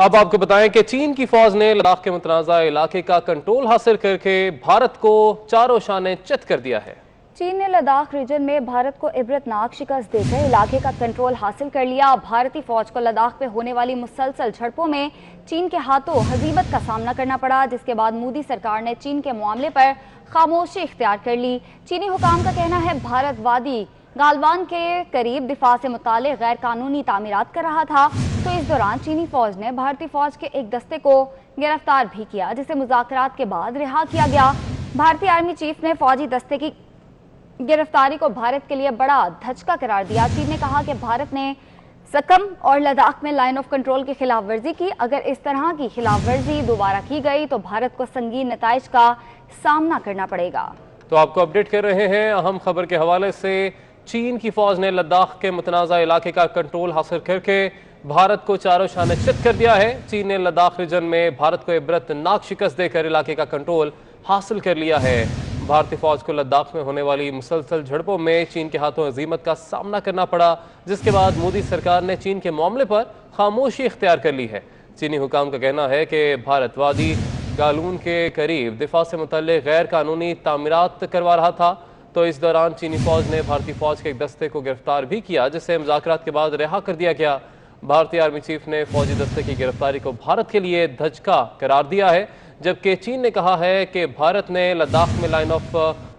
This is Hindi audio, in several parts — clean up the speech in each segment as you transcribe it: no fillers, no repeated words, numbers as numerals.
अब आपको बताएं कि चीन की फौज ने लद्दाख के मुतनाज़ा इलाके का कंट्रोल हासिल करके भारत को चारों शाने चित कर दिया है। चीन ने लद्दाख रीजन में भारत को इबरतनाक शिकस्त देकर इलाके का कंट्रोल हासिल कर लिया। भारतीय फौज को लद्दाख में होने वाली मुसलसल झड़पों में चीन के हाथों हजीमत का सामना करना पड़ा, जिसके बाद मोदी सरकार ने चीन के मामले पर खामोशी इख्तियार कर ली। चीनी हुकाम का कहना है भारत वादी गालवान के करीब दिफा से मुताल्लिक़ गैर कानूनी तामीरात कर रहा था, तो इस दौरान चीनी फौज ने भारतीय फौज के एक दस्ते को गिरफ्तार भी किया, जिसे मुज़ाकरात के बाद रिहा किया गया। भारतीय आर्मी चीफ ने फौजी दस्ते की गिरफ्तारी को भारत के लिए बड़ा धचका करार दिया। चीन ने कहा कि भारत ने सकम और लद्दाख में लाइन ऑफ कंट्रोल की खिलाफ वर्जी की। अगर इस तरह की खिलाफ वर्जी दोबारा की गई तो भारत को संगीन नताइज का सामना करना पड़ेगा। तो आपको अपडेट कर रहे हैं अहम खबर के हवाले से। चीन की फौज ने लद्दाख के मुतनाज़ा इलाके का कंट्रोल हासिल करके भारत को चारों शाने चित कर दिया है। चीन ने लद्दाख रीजन में भारत को इबरतनाक शिकस्त देकर इलाके का कंट्रोल हासिल कर लिया है। भारतीय फौज को लद्दाख में होने वाली मुसलसल झड़पों में चीन के हाथों अजीमत का सामना करना पड़ा, जिसके बाद मोदी सरकार ने चीन के मामले पर खामोशी इख्तियार कर ली है। चीनी हुकाम का कहना है कि भारतवादी गालून के करीब दिफा से मुतल्लिक़ गैर कानूनी तामीरात करवा रहा था, तो इस दौरान चीनी फौज ने भारतीय फौज के एक दस्ते को गिरफ्तार भी किया, जिसे मुज़ाकरात के बाद रिहा कर दिया गया। भारतीय आर्मी चीफ ने फौजी दस्ते की गिरफ्तारी को भारत के लिए धचका करार दिया है, जबकि चीन ने कहा है कि भारत ने लद्दाख में लाइन ऑफ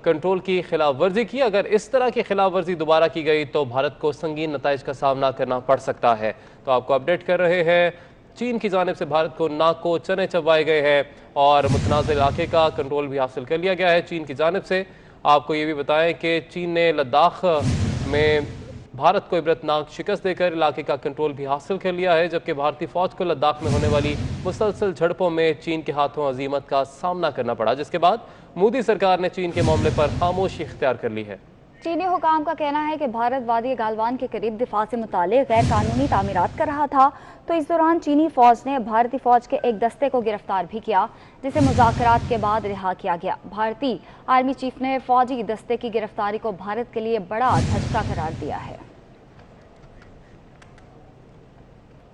कंट्रोल की खिलाफ वर्जी की। अगर इस तरह की खिलाफ वर्जी दोबारा की गई तो भारत को संगीन नताइज का सामना करना पड़ सकता है। तो आपको अपडेट कर रहे हैं, चीन की जानिब से भारत को नाक को चने चबवाए गए हैं और मुतनाज़ इलाके का कंट्रोल भी हासिल कर लिया गया है चीन की जानिब से। आपको ये भी बताएं कि चीन ने लद्दाख में भारत को इबरतनाक शिकस्त देकर इलाके का कंट्रोल भी हासिल कर लिया है, जबकि भारतीय फौज को लद्दाख में होने वाली मुसलसल झड़पों में चीन के हाथों अजीमत का सामना करना पड़ा, जिसके बाद मोदी सरकार ने चीन के मामले पर खामोशी इख्तियार कर ली है। चीनी हुकाम का कहना है कि भारत वादी गालवान के करीब दिफा से मुताल्लिक़ गैर कानूनी तामीरात कर रहा था, तो इस दौरान चीनी फौज ने भारतीय फौज के एक दस्ते को गिरफ्तार भी किया, जिसे मुज़ाकरात के बाद रिहा किया गया। भारतीय आर्मी चीफ ने फौजी दस्ते की गिरफ्तारी को भारत के लिए बड़ा धचका करार दिया है।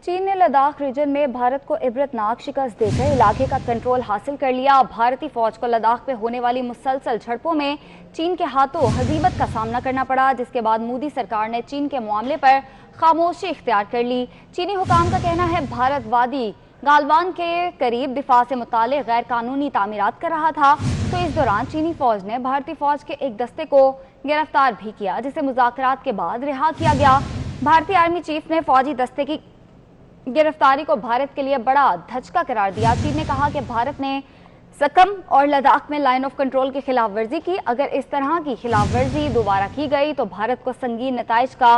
चीन ने लद्दाख रीजन में भारत को इबरतनाक शिकस्त देकर इलाके का कंट्रोल हासिल कर लिया। भारतीय फौज को लद्दाख में होने वाली मुसलसल झड़पों में चीन के हाथों हजीमत का सामना करना पड़ा, जिसके बाद मोदी सरकार ने चीन के मामले पर खामोशी इख्तियार कर ली। चीनी हुकाम का कहना है भारत वादी गालवान के करीब दिफा से मुताल्लिक़ गैर कानूनी तामीरात कर रहा था, तो इस दौरान चीनी फौज ने भारतीय फौज के एक दस्ते को गिरफ्तार भी किया, जिसे मुज़ाकरात के बाद रिहा किया गया। भारतीय आर्मी चीफ ने फौजी दस्ते की गिरफ्तारी को भारत के लिए बड़ा धचका करार दिया। चीन ने कहा कि भारत ने सकम और लद्दाख में लाइन ऑफ कंट्रोल की खिलाफ वर्जी की। अगर इस तरह की खिलाफ वर्जी दोबारा की गई तो भारत को संगीन नताइज का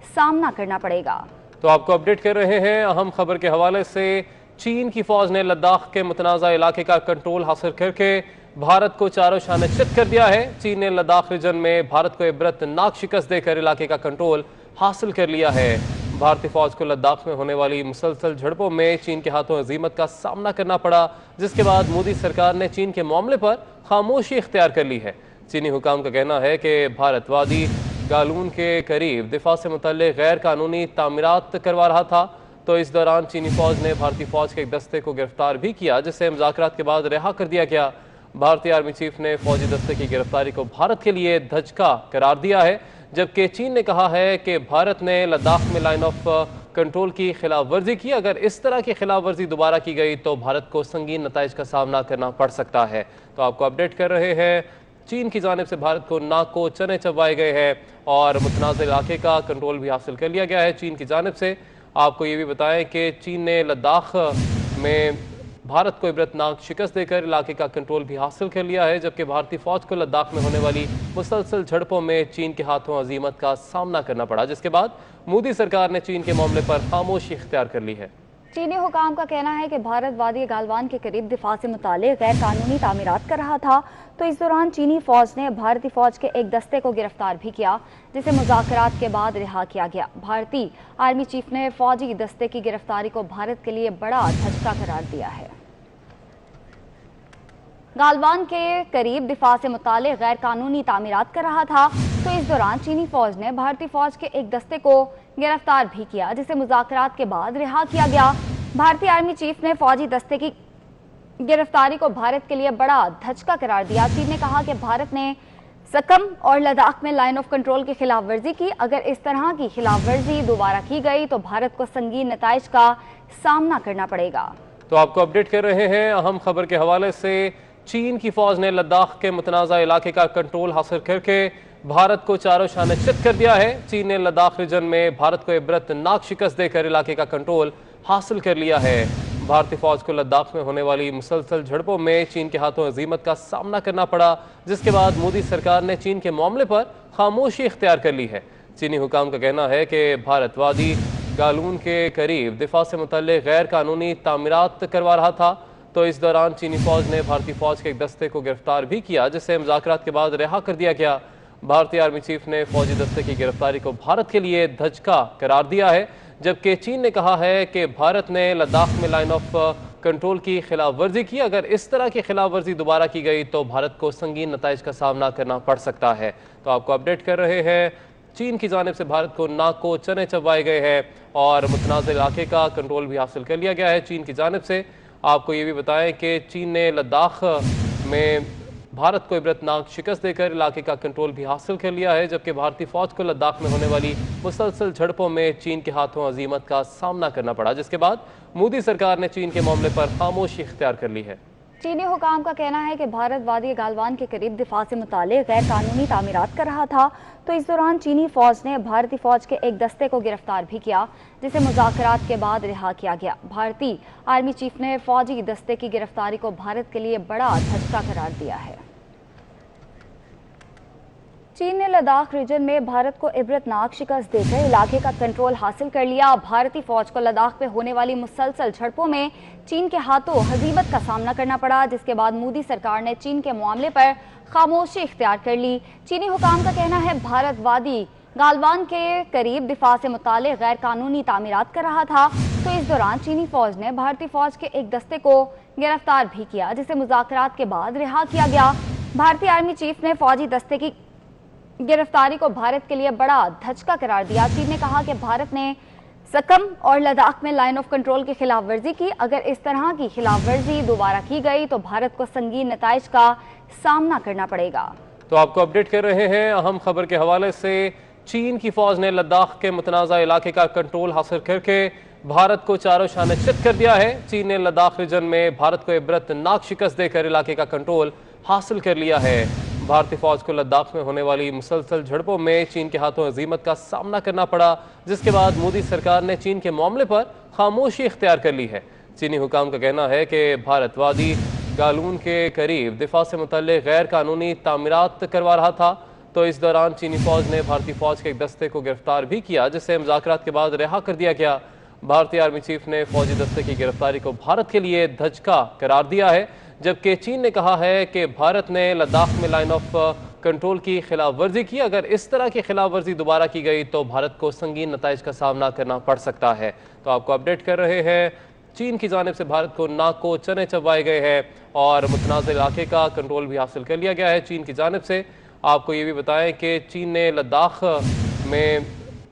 सामना करना पड़ेगा। तो आपको अपडेट कर रहे हैं अहम खबर के हवाले से। चीन की फौज ने लद्दाख के मुतनाज़ा इलाके का कंट्रोल हासिल करके भारत को चारों शाने चित कर दिया है। चीन ने लद्दाख रीजन में भारत को इबरतनाक शिकस्त देकर इलाके का कंट्रोल हासिल कर लिया है। भारतीय फौज को लद्दाख में होने वाली मुसलसल झड़पों में चीन के हाथों अजीमत का सामना करना पड़ा, जिसके बाद मोदी सरकार ने चीन के मामले पर खामोशी इख्तियार कर ली है। चीनी हुकाम का कहना है कि भारतवादी गालून के करीब दिफा से मुतल्लिक़ गैर कानूनी तामीरात करवा रहा था, तो इस दौरान चीनी फौज ने भारतीय फौज के एक दस्ते को गिरफ्तार भी किया, जिसे मुज़ाकरात के बाद रिहा कर दिया गया। भारतीय आर्मी चीफ ने फौजी दस्ते की गिरफ्तारी को भारत के लिए धचका करार दिया है, जबकि चीन ने कहा है कि भारत ने लद्दाख में लाइन ऑफ कंट्रोल की खिलाफ वर्जी की। अगर इस तरह की खिलाफ वर्जी दोबारा की गई तो भारत को संगीन नताइज का सामना करना पड़ सकता है। तो आपको अपडेट कर रहे हैं, चीन की जानिब से भारत को नाक को चने चबवाए गए हैं और मुतनाज़ इलाके का कंट्रोल भी हासिल कर लिया गया है चीन की जानिब से। आपको ये भी बताएं कि चीन ने लद्दाख में भारत को इबरतनाक शिकस्त देकर इलाके का कंट्रोल भी हासिल कर लिया है, जबकि भारतीय फौज को लद्दाख में होने वाली मुसलसल झड़पों में चीन के हाथों अजीमत का सामना करना पड़ा, जिसके बाद मोदी सरकार ने चीन के मामले पर खामोशी इख्तियार कर ली है। चीनी हुकाम का कहना है कि भारत वादी गालवान के करीब दिफा से मुताल्लिक़ गैर कानूनी तामीरात कर रहा था, तो इस दौरान चीनी फौज ने भारतीय फौज के एक दस्ते को गिरफ्तार भी किया, जिसे मुज़ाकरात के बाद रिहा किया गया। भारतीय आर्मी चीफ ने फौजी दस्ते की गिरफ्तारी को भारत के लिए बड़ा धचका करार दिया है। गालवान के करीब दिफा से मुताल्लिक़ गैर कानूनी तामीरात कर रहा था, तो इस दौरान चीनी फौज ने भारतीय फौज के एक दस्ते को गिरफ्तार भी किया, जिसे मुज़ाकरात के बाद रिहा किया गया। भारतीय आर्मी चीफ ने फौजी दस्ते की गिरफ्तारी को भारत के लिए बड़ा धचका करार दिया। चीन ने कहा कि भारत ने सकम और लद्दाख में लाइन ऑफ कंट्रोल की खिलाफ वर्जी की। अगर इस तरह की खिलाफ वर्जी दोबारा की गई तो भारत को संगीन नताइज का सामना करना पड़ेगा। तो आपको अपडेट कर रहे हैं अहम खबर के हवाले से। चीन की फौज ने लद्दाख के मुतनाज़ा इलाके का कंट्रोल हासिल करके भारत को चारों शाने चित कर दिया है। चीन ने लद्दाख रीजन में भारत को इबरतनाक शिकस्त देकर इलाके का कंट्रोल हासिल कर लिया है। भारतीय फौज को लद्दाख में होने वाली मुसलसल झड़पों में चीन के हाथों अजीमत का सामना करना पड़ा, जिसके बाद मोदी सरकार ने चीन के मामले पर खामोशी इख्तियार कर ली है। चीनी हुकाम का कहना है कि भारतवादी गालून के करीब दिफा से मुतल्लिक गैर कानूनी तामीरात करवा रहा था, तो इस दौरान चीनी फौज ने भारतीय फौज के एक दस्ते को गिरफ्तार भी किया, जिसे मुज़ाकरात के बाद रिहा कर दिया गया। भारतीय आर्मी चीफ ने फौजी दस्ते की गिरफ्तारी को भारत के लिए धचका करार दिया है, जबकि चीन ने कहा है कि भारत ने लद्दाख में लाइन ऑफ कंट्रोल की खिलाफ वर्जी की। अगर इस तरह की खिलाफ वर्जी दोबारा की गई तो भारत को संगीन नताइज का सामना करना पड़ सकता है। तो आपको अपडेट कर रहे हैं, चीन की जानिब से भारत को नाक को चने चबाए गए हैं और मुतनाज़ इलाके का कंट्रोल भी हासिल कर लिया गया है चीन की जानिब से। आपको ये भी बताएं कि चीन ने लद्दाख में भारत को इबरतनाक शिकस्त देकर इलाके का कंट्रोल भी हासिल कर लिया है, जबकि भारतीय फौज को लद्दाख में होने वाली मुसलसल झड़पों में चीन के हाथों अजीमत का सामना करना पड़ा, जिसके बाद मोदी सरकार ने चीन के मामले पर खामोशी इख्तियार कर ली है। चीनी हुकाम का कहना है कि भारत वादी गालवान के करीब दिफा से मुतालिक गैर कानूनी तामीरात कर रहा था, तो इस दौरान चीनी फौज ने भारतीय फौज के एक दस्ते को गिरफ्तार भी किया, जिसे मुज़ाकरात के बाद रिहा किया गया। भारतीय आर्मी चीफ ने फौजी दस्ते की गिरफ्तारी को भारत के लिए बड़ा धचका करार दिया है। चीन ने लद्दाख रीजन में भारत को इबरतनाक शिकस्त देकर इलाके का कंट्रोल हासिल कर लिया। भारतीय फौज को लद्दाख में होने वाली मुसलसल झड़पों में चीन के हाथों हजीबत का सामना करना पड़ा, जिसके बाद मोदी सरकार ने चीन के मामले पर खामोशी इख्तियार कर ली। चीनी हुकाम का कहना है भारतवादी गालवान के करीब दिफा से मुतालिक गैर कानूनी तामीरात कर रहा था, तो इस दौरान चीनी फौज ने भारतीय फौज के एक दस्ते को गिरफ्तार भी किया, जिसे मुज़ाकरात के बाद रिहा किया गया। भारतीय आर्मी चीफ ने फौजी दस्ते की गिरफ्तारी को भारत के लिए बड़ा धचका करार दिया। चीन ने कहा कि भारत ने सकम और लद्दाख में लाइन ऑफ कंट्रोल की खिलाफ वर्जी की। अगर इस तरह की खिलाफ वर्जी दोबारा की गई तो भारत को संगीन नताइज का सामना करना पड़ेगा। तो आपको अपडेट कर रहे हैं अहम खबर के हवाले से। चीन की फौज ने लद्दाख के मुतनाज़ा इलाके का कंट्रोल हासिल करके भारत को चारों शाने चित कर दिया है। चीन ने लद्दाख रीजन में भारत को इबरतनाक शिकस्त देकर इलाके का कंट्रोल हासिल कर लिया है। भारतीय फौज को लद्दाख में होने वाली मुसलसल झड़पों में चीन के हाथों अजीमत का सामना करना पड़ा, जिसके बाद मोदी सरकार ने चीन के मामले पर खामोशी इख्तियार कर ली है। चीनी हुकाम का कहना है कि भारतवादी गालून के करीब दिफा से मुतल्लिक गैर कानूनी तामीरात करवा रहा था, तो इस दौरान चीनी फौज ने भारतीय फौज के एक दस्ते को गिरफ्तार भी किया, जिसे मुज़ाकरात के बाद रिहा कर दिया गया। भारतीय आर्मी चीफ ने फौजी दस्ते की गिरफ्तारी को भारत के लिए धचका करार दिया है, जबकि चीन ने कहा है कि भारत ने लद्दाख में लाइन ऑफ कंट्रोल की खिलाफ वर्जी की। अगर इस तरह की खिलाफ वर्जी दोबारा की गई तो भारत को संगीन नताइज का सामना करना पड़ सकता है। तो आपको अपडेट कर रहे हैं, चीन की जानिब से भारत को नाक को चने चबाए गए हैं और मुतनाज़ इलाके का कंट्रोल भी हासिल कर लिया गया है चीन की जानिब से। आपको ये भी बताएं कि चीन ने लद्दाख में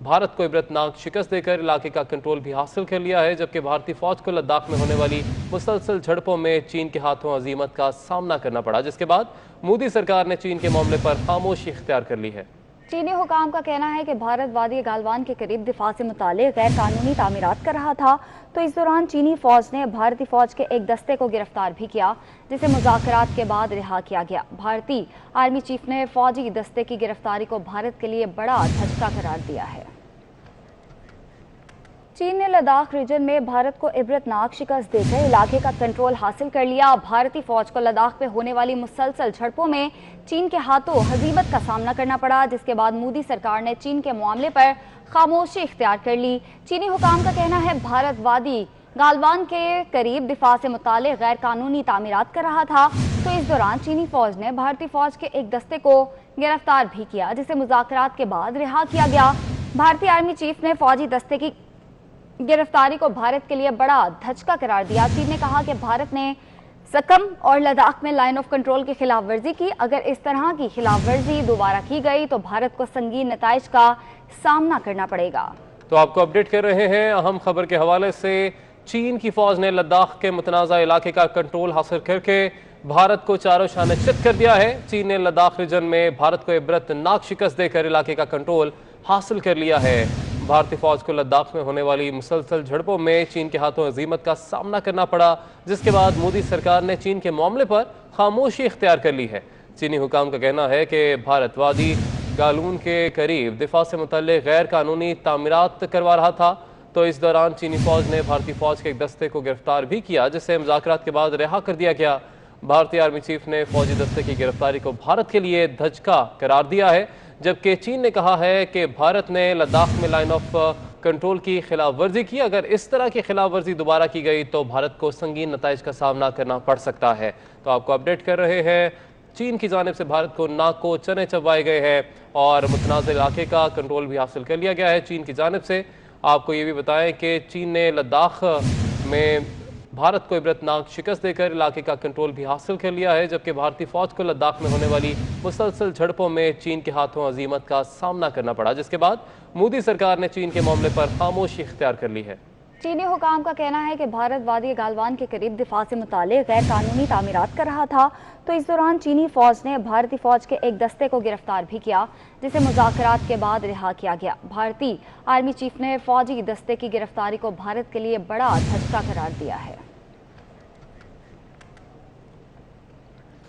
भारत को इबरतनाक शिकस्त देकर इलाके का कंट्रोल भी हासिल कर लिया है, जबकि भारतीय फौज को लद्दाख में होने वाली मुसलसल झड़पों में चीन के हाथों अजीमत का सामना करना पड़ा, जिसके बाद मोदी सरकार ने चीन के मामले पर खामोशी इख्तियार कर ली है। चीनी हुकाम का कहना है कि भारत वादी गालवान के करीब दिफा से मुतालिक गैर कानूनी तामीरात कर रहा था, तो इस दौरान चीनी फौज ने भारतीय फौज के एक दस्ते को गिरफ्तार भी किया, जिसे मुज़ाकरात के बाद रिहा किया गया। भारतीय आर्मी चीफ ने फौजी दस्ते की गिरफ्तारी को भारत के लिए बड़ा धचका करार दिया है। चीन ने लद्दाख रीजन में भारत को इबरतनाक शिकस्त देकर इलाके का कंट्रोल हासिल कर लिया। भारतीय फौज को लद्दाख में होने वाली मुसलसल झड़पों में चीन के हाथों हजीबत का सामना करना पड़ा, जिसके बाद मोदी सरकार ने चीन के मामले पर खामोशी इख्तियार कर ली। चीनी हुकाम का कहना है भारतवादी गालवान के करीब दिफा से मुतालिक गैर कानूनी तामीरात कर रहा था, तो इस दौरान चीनी फौज ने भारतीय फौज के एक दस्ते को गिरफ्तार भी किया, जिसे मुज़ाकरात के बाद रिहा किया गया। भारतीय आर्मी चीफ ने फौजी दस्ते की गिरफ्तारी को भारत के लिए बड़ा धचका करार दिया। चीन ने कहा कि भारत ने सकम और लद्दाख में लाइन ऑफ कंट्रोल की खिलाफ वर्जी की। अगर इस तरह की खिलाफ वर्जी दोबारा की गई तो भारत को संगीन नताइज का सामना करना पड़ेगा। तो आपको अपडेट कर रहे हैं अहम खबर के हवाले से। चीन की फौज ने लद्दाख के मुतनाज़ा इलाके का कंट्रोल हासिल करके भारत को चारों शाने चित कर दिया है। चीन ने लद्दाख रीजन में भारत को इबरतनाक शिकस्त देकर इलाके का कंट्रोल हासिल कर लिया है। भारतीय फौज को लद्दाख में होने वाली मुसलसल झड़पों में चीन के हाथों अजीमत का सामना करना पड़ा, जिसके बाद मोदी सरकार ने चीन के मामले पर खामोशी इख्तियार कर ली है। चीनी हुकाम का कहना है कि भारतवादी गालून के करीब दिफा से मुतल्लिक गैर कानूनी तामीरात करवा रहा था, तो इस दौरान चीनी फौज ने भारतीय फौज के एक दस्ते को गिरफ्तार भी किया, जिसे मुज़ाकरात के बाद रिहा कर दिया गया। भारतीय आर्मी चीफ ने फौजी दस्ते की गिरफ्तारी को भारत के लिए धचका करार दिया है, जबकि चीन ने कहा है कि भारत ने लद्दाख में लाइन ऑफ कंट्रोल की खिलाफ वर्जी की। अगर इस तरह की खिलाफ वर्जी दोबारा की गई तो भारत को संगीन नताइज का सामना करना पड़ सकता है। तो आपको अपडेट कर रहे हैं, चीन की जानिब से भारत को नाक को चने चबवाए गए हैं और मुतनाज़ इलाके का कंट्रोल भी हासिल कर लिया गया है चीन की जानिब से। आपको ये भी बताएं कि चीन ने लद्दाख में भारत को इबरतनाक शिकस्त देकर इलाके का कंट्रोल भी हासिल कर लिया है, जबकि भारतीय फौज को लद्दाख में होने वाली मुसलसल झड़पों में चीन के हाथों अजीमत का सामना करना पड़ा, जिसके बाद मोदी सरकार ने चीन के मामले पर खामोशी इख्तियार कर ली है। चीनी हुकाम का कहना है कि भारत वादी गालवान के करीब दिफा से मुतालिक गैर कानूनी तामीरात कर रहा था, तो इस दौरान चीनी फौज ने भारतीय फौज के एक दस्ते को गिरफ्तार भी किया, जिसे मुज़ाकरात के बाद रिहा किया गया। भारतीय आर्मी चीफ ने फौजी दस्ते की गिरफ्तारी को भारत के लिए बड़ा धचका करार दिया है।